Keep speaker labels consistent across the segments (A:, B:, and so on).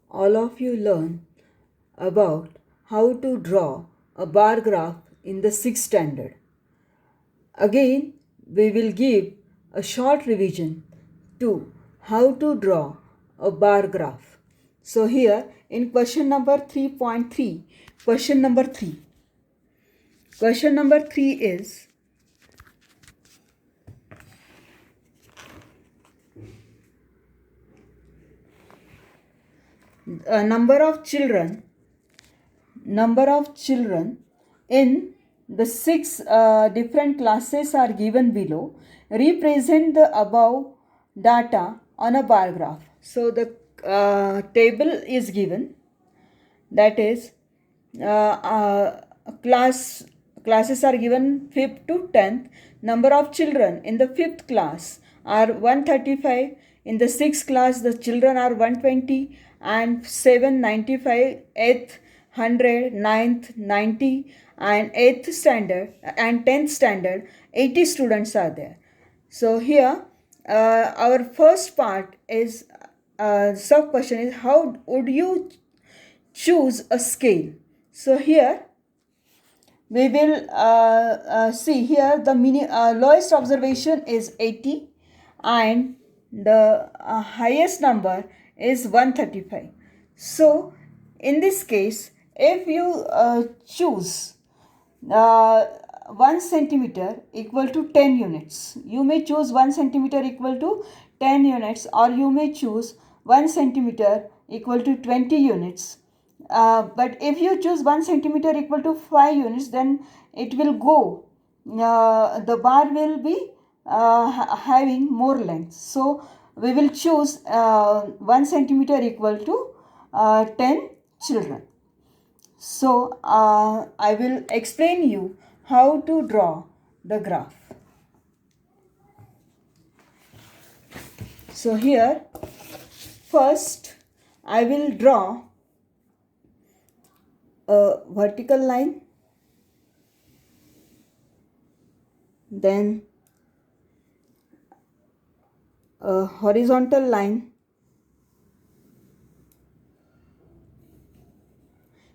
A: all of you learn about how to draw a bar graph in the 6th standard. Again, we will give a short revision to how to draw a bar graph. So here in question number 3.3, question number 3 is a number of children in the 6 different classes are given below. Represent the above data on a bar graph. So the table is given, that is classes are given 5th to 10th. Number of children in the 5th class are 135. In the 6th class the children are 120 and 7 95, 8th 100, 9th 90, and 8th standard and 10th standard 80 students are there. So here our first part is sub question is how would you choose a scale. So here we will see here the lowest observation is 80 and the highest number is 135. So in this case, if you choose 1 centimeter equal to 10 units, you may choose 1 centimeter equal to 10 units, or you may choose 1 centimeter equal to 20 units. But if you choose 1 centimeter equal to 5 units, then it will go, the bar will be having more length. So we will choose 1 centimeter equal to 10 children. So I will explain you how to draw the graph. So here first I will draw a vertical line, then a horizontal line.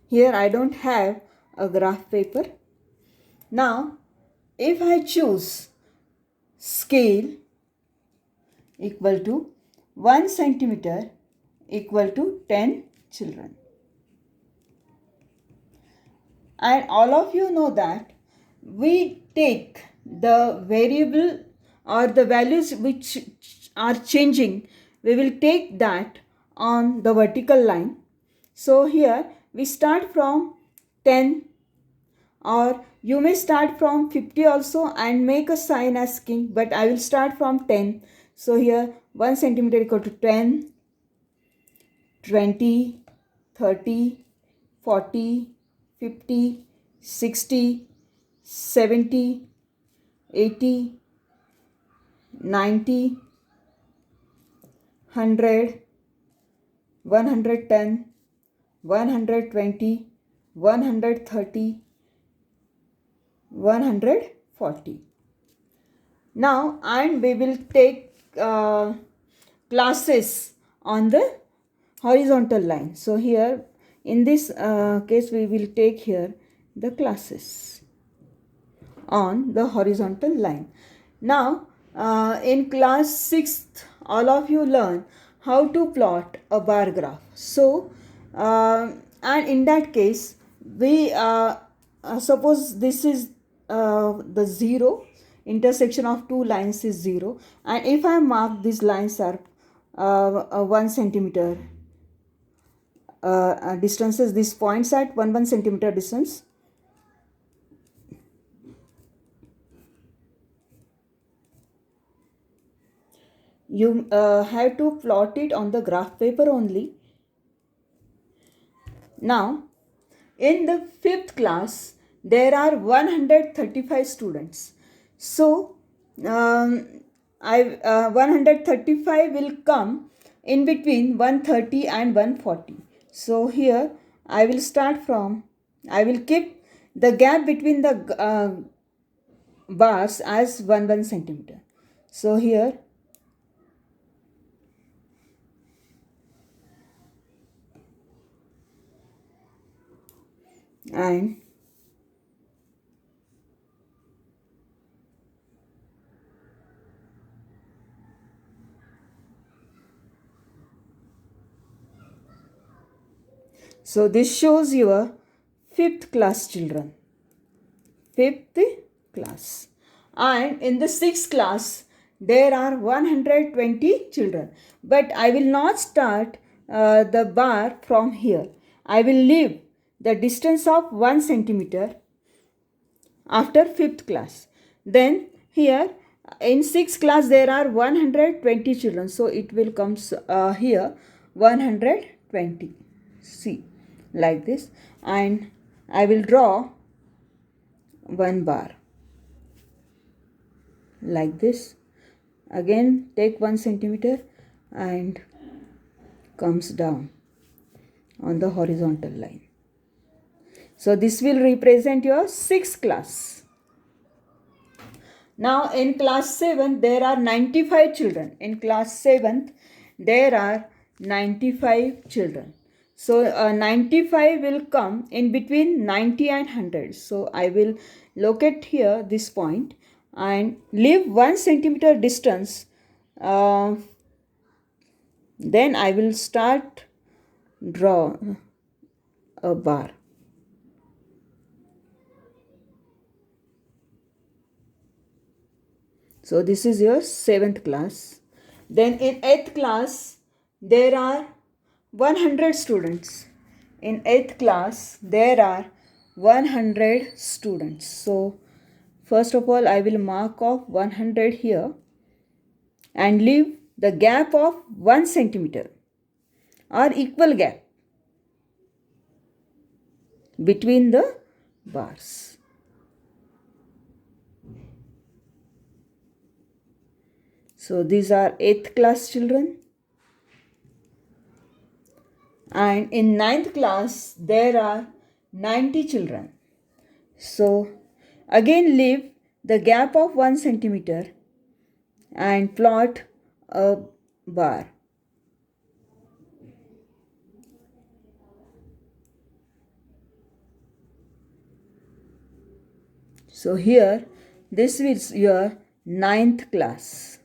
A: Here I don't have a graph paper. Now if I choose scale equal to 1 centimeter equal to 10 children. And all of you know that we take the variable or the values which are changing, we will take that on the vertical line. So here we start from 10, or you may start from 50 also and make a sign as king, but I will start from 10. So here 1 centimeter equal to 10, 20, 30, 40, 50, 60, 70, 80, 90, 100, 110, 120, 130, 140. Now, and we will take classes on the horizontal line. So here in this case we will take here the classes on the horizontal line. Now in class 6th all of you learn how to plot a bar graph. So and in that case we suppose this is the 0, intersection of two lines is 0, and if I mark these lines are 1 centimeter distances, these points at 1 centimeter distance. You have to plot it on the graph paper only. Now in the 5th class there are 135 students. So 135 will come in between 130 and 140. So here I will keep the gap between the bars as 1 centimeter. So here and so this shows your 5th class children. 5th class. And in the 6th class, there are 120 children. But I will not start the bar from here. I will leave the distance of 1 centimeter after 5th class. Then here in 6th class there are 120 children. So it will come here 120. See, like this. And I will draw one bar like this. Again take 1 centimeter and comes down on the horizontal line. So this will represent your 6th class. Now in class 7 there are 95 children. In class 7th there are 95 children. So 95 will come in between 90 and 100. So I will locate here this point and leave 1 centimeter distance. Then I will start draw a bar. So this is your 7th class. Then in 8th class there are 100 students. In 8th class there are 100 students. So first of all I will mark off 100 here and leave the gap of 1 centimeter or equal gap between the bars. So these are 8th class children. And in 9th class there are 90 children. So again leave the gap of 1 centimeter and plot a bar. So here this is your 9th class.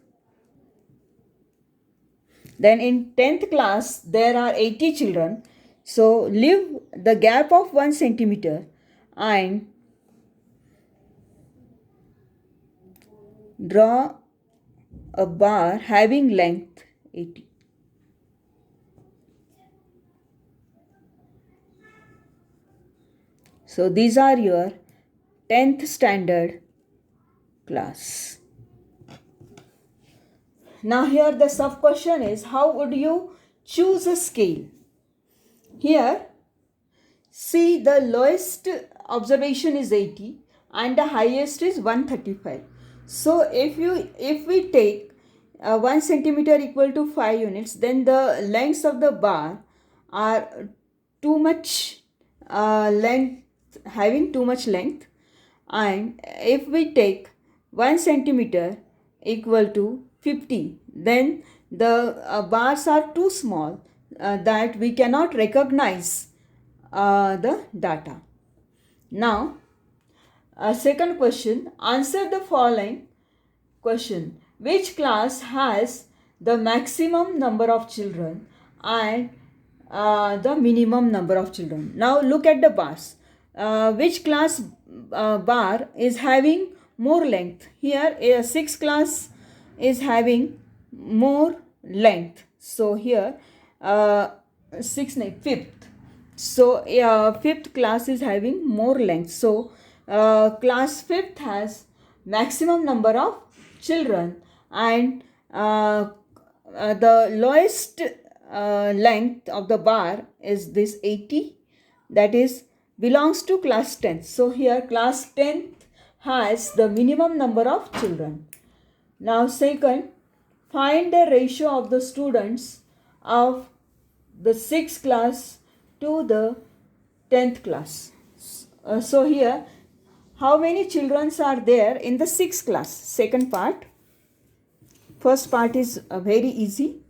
A: Then in 10th class there are 80 children. So leave the gap of 1 centimeter and draw a bar having length 80. So these are your 10th standard class. Now here the sub question is, how would you choose a scale? Here see, the lowest observation is 80 and the highest is 135. So if we take 1 centimeter equal to 5 units, then the lengths of the bar are too much length, having too much length. And if we take 1 centimeter equal to 50, then the bars are too small that we cannot recognize the data. Now, second question, answer the following question. Which class has the maximum number of children and the minimum number of children? Now look at the bars. Which class bar is having more length? Here 6th class is having more length. So here 5th. So 5th class is having more length. So class 5th has maximum number of children and the lowest length of the bar is this 80, that is belongs to class 10th. So here class 10th has the minimum number of children. Now second, find the ratio of the students of the 6th class to the 10th class. So here, how many children are there in the 6th class? Second part. First part is very easy.